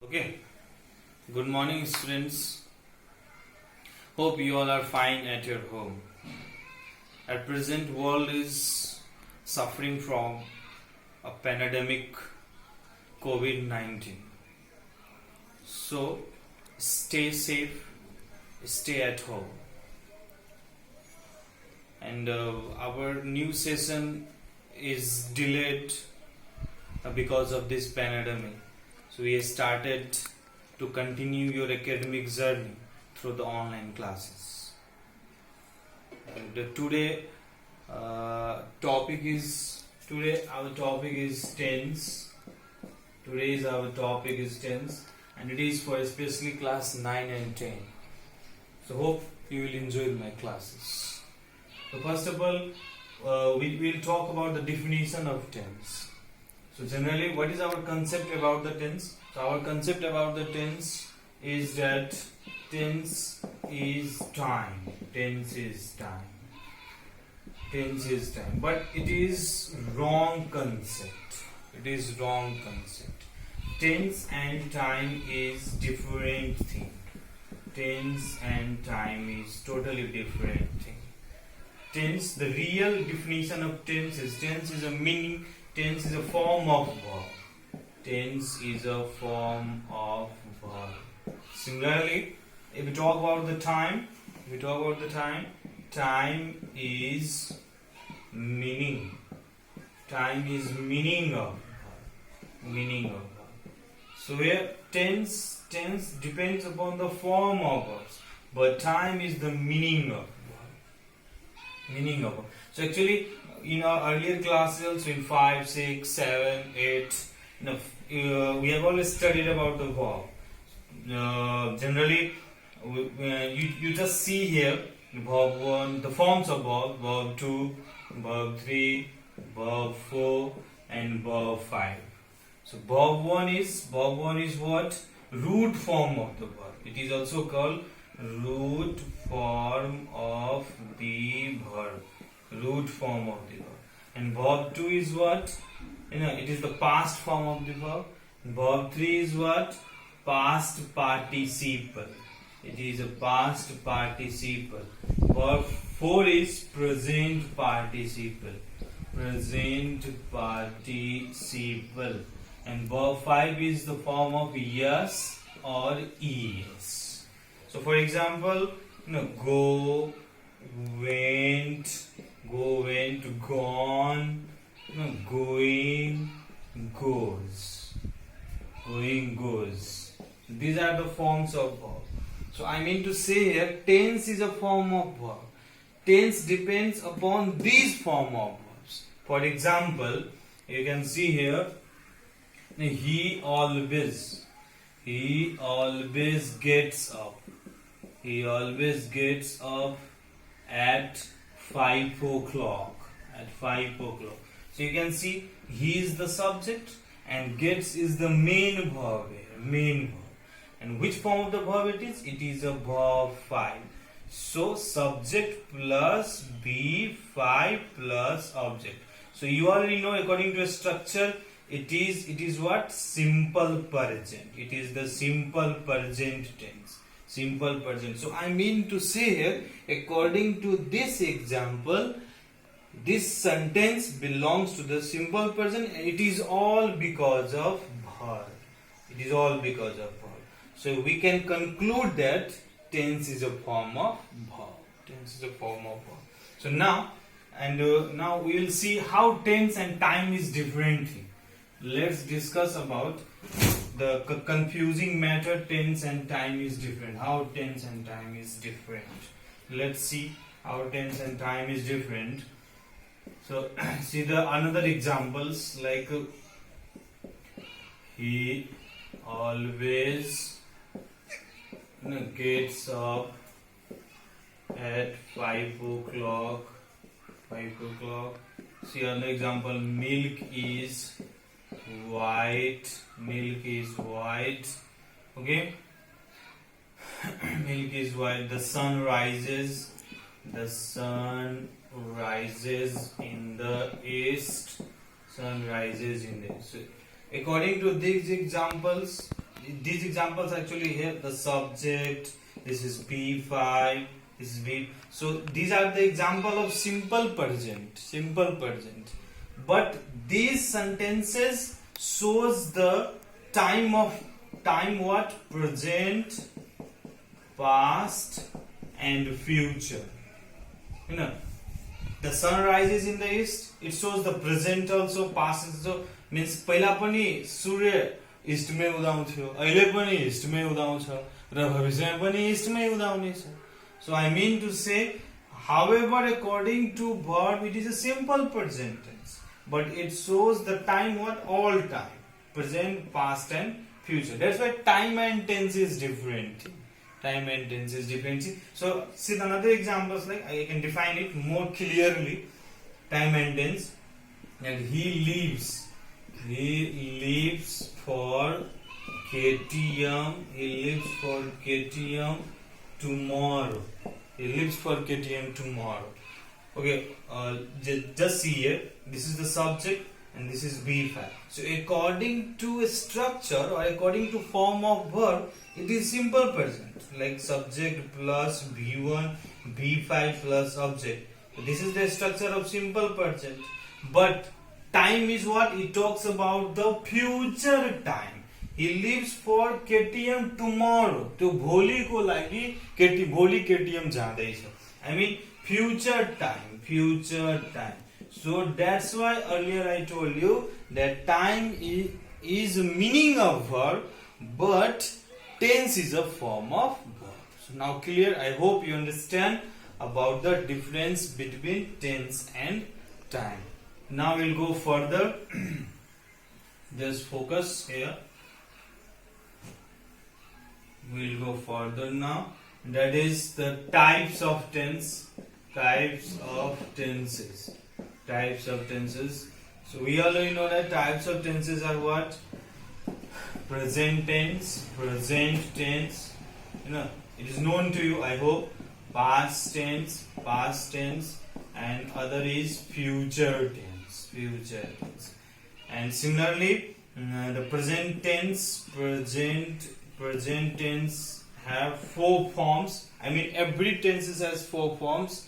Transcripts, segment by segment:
Okay, good morning, students. Hope you all are fine at your home. At present, world is suffering from a pandemic COVID-19. So, stay safe, stay at home. And our new session is delayed because of this pandemic. So we started to continue your academic journey through the online classes. And today our topic is tense. Today's our topic is tense, and it is for especially class 9 and 10. So hope you will enjoy my classes. So first of all, we will talk about the definition of tense. So generally, what is our concept about the tense? So our concept about the tense is that tense is time. Tense is time. Tense is time. But it is wrong concept. It is wrong concept. Tense and time is different thing. Tense and time is totally different thing. Tense, the real definition of tense is a meaning. Tense is a form of verb. Tense is a form of verb. Similarly, if we talk about the time, time is meaning. Time is meaning of verb. Meaning of verb. So here tense depends upon the form of verbs, but time is the meaning of verb. Meaning of verb. So actually, in our earlier classes, also in 5, 6, 7, 8, we have always studied about the verb. Generally, you just see here verb 1, the forms of verb 2, verb 3, verb 4, and verb 5. So verb 1 is what? Root form of the verb. It is also called root form of the verb. Root form of the verb. And verb 2 is what? It is the past form of the verb. Verb 3 is what? Past participle. It is a past participle. Verb 4 is present participle. Present participle. And verb 5 is the form of yes or es. So for example, go, went, gone, going, goes. Going, goes. These are the forms of verb. So I mean to say here, tense is a form of verb. Tense depends upon these form of verbs. For example, you can see here, he always gets up. He always gets up at 5 o'clock. At 5 o'clock. So you can see he is the subject and gets is the main verb here. Main verb. And which form of the verb it is? It is a verb 5. So subject plus B5 plus object. So you already know, according to a structure, it is what? Simple present. It is the simple present tense. Simple present. So I mean to say here, according to this example, this sentence belongs to the simple present, and it is all because of verb. It is all because of verb. So we can conclude that tense is a form of verb. Tense is a form of verb. So now we will see how tense and time is different. Let's discuss about the confusing matter. Tense and time is different. How tense and time is different. Let's see how tense and time is different. So see the another examples, like he always gets up at 5 o'clock. 5 o'clock. See another example, milk is white. Milk is white. Okay. Milk is white. The sun rises. The sun rises in the east. Sun rises in the east. According to these examples, these examples actually here, the subject, this is B5, this is B. So these are the example of simple present. But these sentences shows the time what? Present, past and future. You know, the sun rises in the east, it shows the present also, past also. Means पहिला पनि सूर्य ईस्टमै उदाउँथ्यो, अहिले पनि ईस्टमै उदाउँछ र भविष्यमा पनि ईस्टमै उदाउनेछ. So I mean to say, however, according to verb, it is a simple present tense, but it shows the time what? All time, present, past and future. That's why time and tense is different. So see another examples, like I can define it more clearly. Time and tense. And he lives for KTM. He lives for KTM tomorrow. Okay, just see here. This is the subject and this is B5. So according to a structure or according to form of verb, it is simple present, like subject plus B1, B5 plus object. So this is the structure of simple present. But time is what? It talks about the future time. He lives for KTM tomorrow. To भोलि को लागि भोलि KTM जाँदैछ. I mean future time. So that's why earlier I told you that time is meaning of verb, but tense is a form of verb. So now clear? I hope you understand about the difference between tense and time. Now we'll go further. Just focus here. We'll go further now. That is the types of tense. Types of tenses. So we already know that types of tenses are what? Present tense. You know, it is known to you, I hope. Past tense, and other is future tense. And similarly, the present tense have four forms. I mean, every tense has four forms.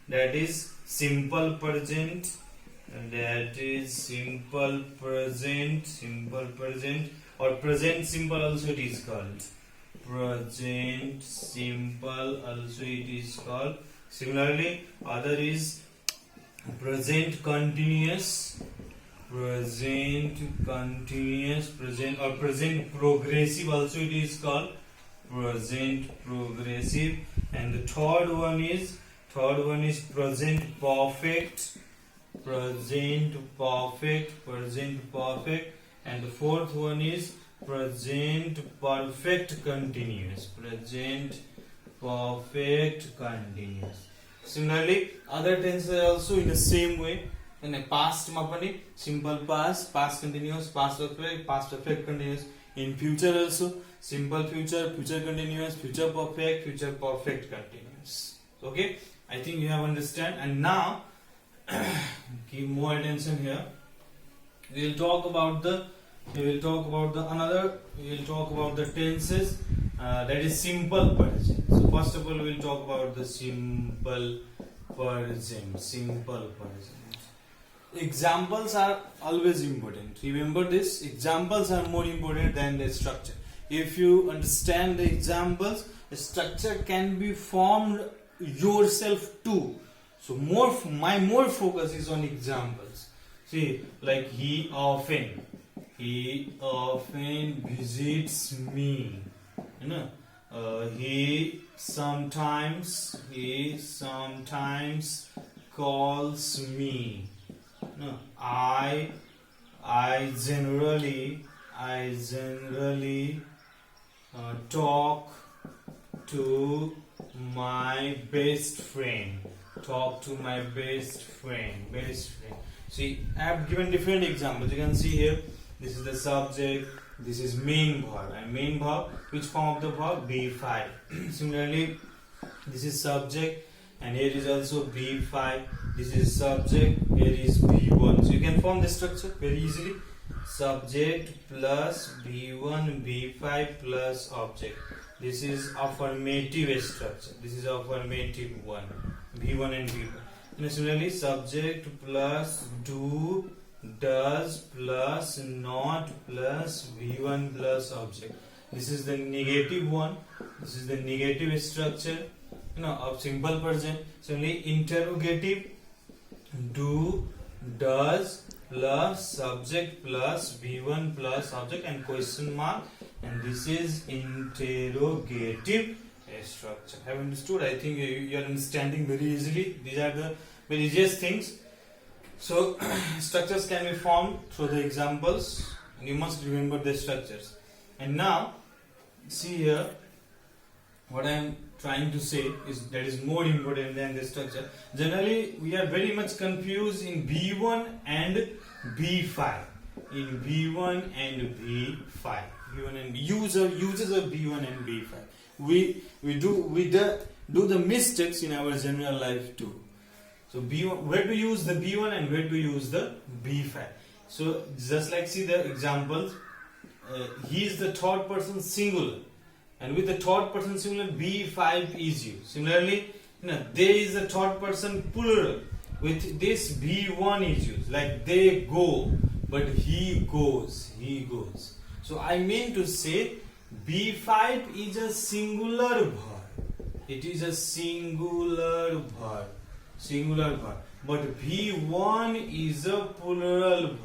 That is simple present. Or present simple also it is called. Present simple also it is called. Similarly, other is present continuous, present or present progressive also it is called. Present progressive. And the third one is present perfect. And the fourth one is present perfect continuous. Similarly, other tenses are also in the same way. In the past ma pani simple past continuous, past perfect continuous. In future also simple future continuous, future perfect continuous. Okay, I think you have understand. And now give more attention here. We will talk about the tenses that is simple present. So first of all, we will talk about the simple present. Examples are always important. Remember this, examples are more important than the structure. If you understand the examples, the structure can be formed yourself too. So my more focus is on examples. See, like he often visits me. You know, he sometimes calls me. No, I generally talk to my best friend. See, I have given different examples. You can see here, this is the subject, this is main verb. And main verb, which form of the verb? B5. Similarly, this is subject, and here is also B5. This is subject, here is B1. So you can form the structure very easily. subject plus V1 V5 plus object. This is affirmative structure. This is affirmative one, V1 and V5. And similarly, subject plus do, does plus not plus V1 plus object. This is the negative one. This is the negative structure, of simple present. Similarly, interrogative, do, does plus subject plus V1 plus object and question mark, and this is interrogative structure. Have you understood? I think you are understanding very easily. These are the very easiest things. So structures can be formed through the examples, and you must remember the structures. And now see here, what I am trying to say is that is more important than the structure. Generally, we are very much confused in V1 and V5. In V1 and V5, V1 and uses of V1 and V5. We do the mistakes in our general life too. So B1, where to use the B1 and where to use the B5. So just like see the examples, he is the third person singular, and with the third person singular B5 is used. Similarly, they is the third person plural. With this B1 is used, like they go, but he goes. So I mean to say B5 is a singular verb. It is a singular verb. But V1 is a plural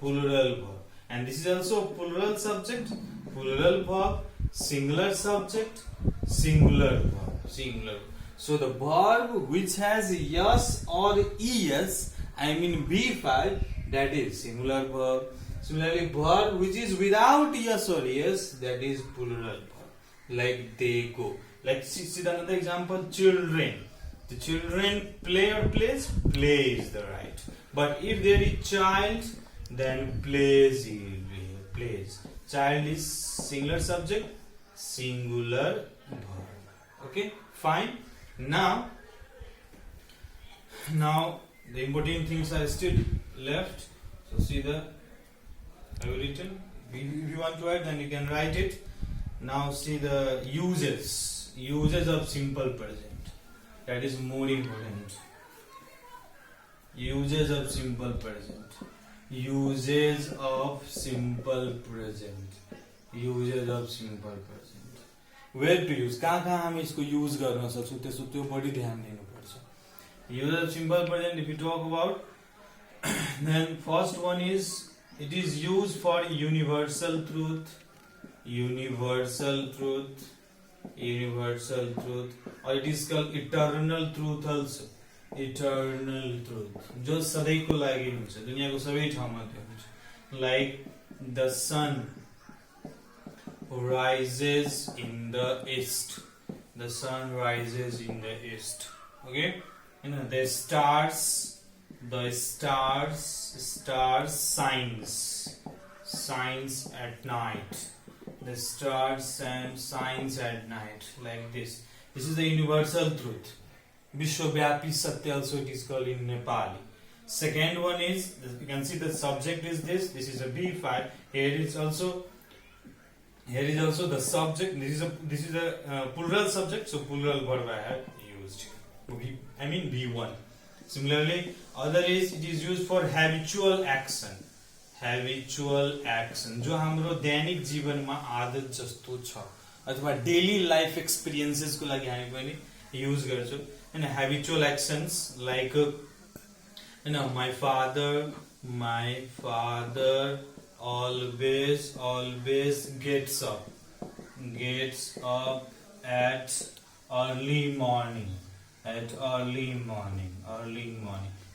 verb. And this is also plural subject, plural verb, singular subject, singular verb. So the verb which has yes or es, I mean B5, that is singular verb. Similarly, verb which is without yes or es, that is plural verb. Like they go. Like see another example, children. The children play or plays? Play is the right. But if there is child, then plays. Child is singular subject, singular verb. Okay, fine. Now the important things are still left. So see the I have written. If you want to write, then you can write it. Now see the uses of simple present. That is more important. Uses of simple present. Where to use? कहाँ हामी इसको use गर्न सक्छौं त्यो बढी ध्यान दिनुपर्छ. Use of simple present, if you talk about, then first one is it is used for universal truth, or it is called eternal truth also. Eternal truth, जो सधैँको लागि हुन्छ, दुनियाँको सबै ठाउँमा त्यो हुन्छ. Like the sun rises in the east. The sun rises in the east. Okay, the stars shines at night. The stars shines at night, like this. This is the universal truth. Vishwavyapi Satya also it is called in Nepali. Second one is, you can see the subject is this is a B5. Here is also the subject. This is a plural subject, so plural verb I have used. I mean B1. Similarly, other is it is used for habitual action. जो हाम्रो दैनिक जीवनमा आदत जस्तो छ अथवा daily life experiences को लागि हामी पनि युज गर्छौं. And habitual actions like my father always gets up at early morning.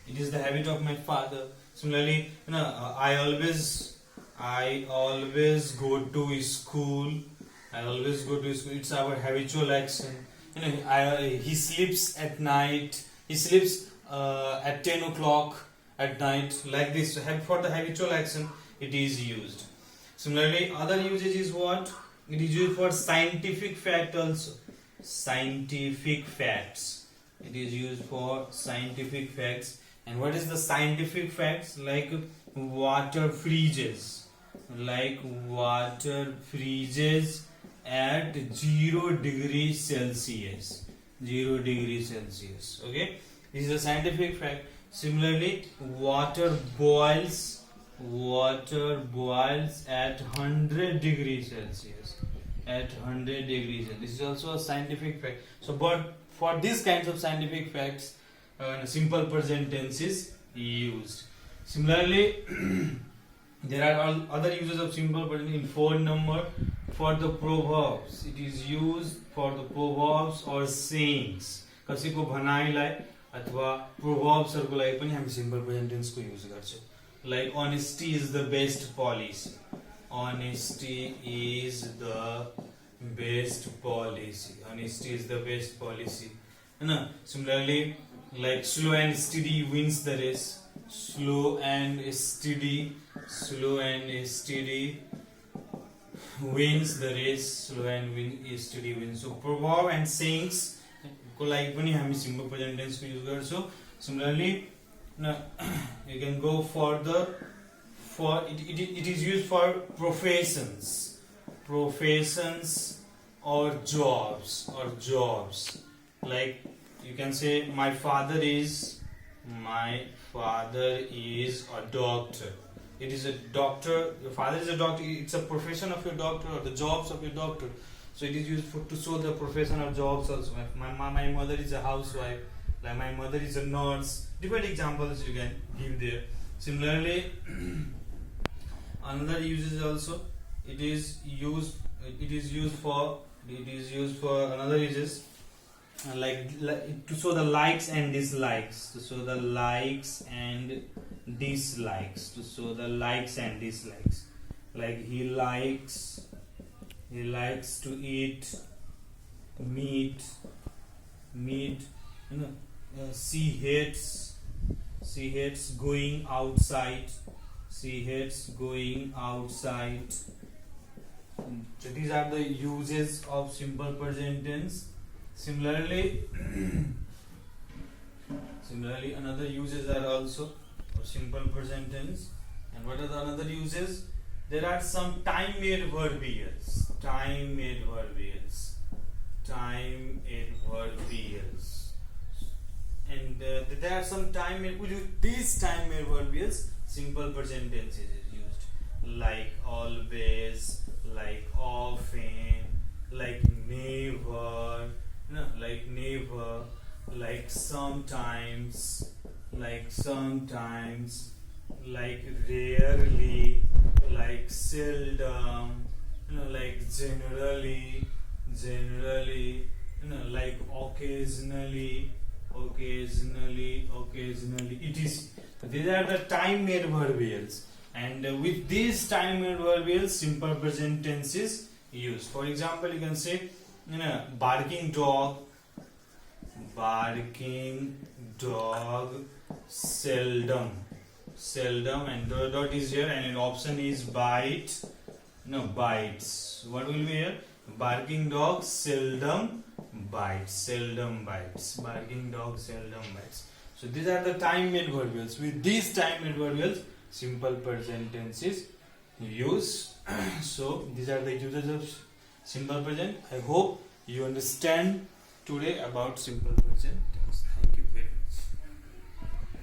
It is the habit of my father. Similarly, I always go to school. It's our habitual action. He sleeps at night. He sleeps at 10 o'clock at night. Like this, for the habitual action, it is used. Similarly, other usage is what? It is used for scientific fact also. Scientific facts. It is used for scientific facts. And what is the scientific facts? Like water freezes, like water freezes at 0 degrees Celsius. 0 degrees Celsius. Okay, this is a scientific fact. Similarly, water boils at 100 degrees Celsius. At 100 degrees. This is also a scientific fact. So, but for these kinds of scientific facts, simple present tense is used. Similarly, there are other uses of simple present in phone number. For the proverbs, it is used for the proverbs or sayings. कसैको भनाइलाई अथवा प्रोभर्ब्सहरुको लागि पनि हामी simple present tense को use गर्छौं. Like honesty is the best policy. Honesty is the best policy. Honesty is the best policy. Similarly, like slow and steady wins the race. Slow and steady wins the race. Slow and steady wins. So proverb and sayings को लागि पनि हामी simple present tense को use गर्छौं. Similarly, you can go further. For it is used for professions or jobs. Like you can say my father is a doctor. It is a doctor. Your father is a doctor. It's a profession of your doctor or the jobs of your doctor. So it is used to show the profession or jobs also. My mother is a housewife. Like my mother is a nurse. Different examples you can give there. Similarly, another uses also. It is used for another uses like to show the likes and dislikes. To show the likes and dislikes. Like he likes to eat meat. She hates going outside. So these are the uses of simple present tense. Similarly, another uses are also of simple present tense. And what are the another uses? There are some time-made verbials. And there are some time-made. These time-made verbials, simple present tense is used. Like always, like often, like never, like sometimes, like rarely, like seldom, like generally, like occasionally. It is. These are the time-made verbials, and with these time-made verbials, simple present tense is used. For example, you can say, barking dog, seldom, and the dot is here, and an option is bites. What will be here? Barking dog seldom bites. Barking dog seldom bites. So these are the time-made verbials. With these time-made verbials, simple present tense is used. So these are the uses of simple present. I hope you understand today about simple present tense. Thank you.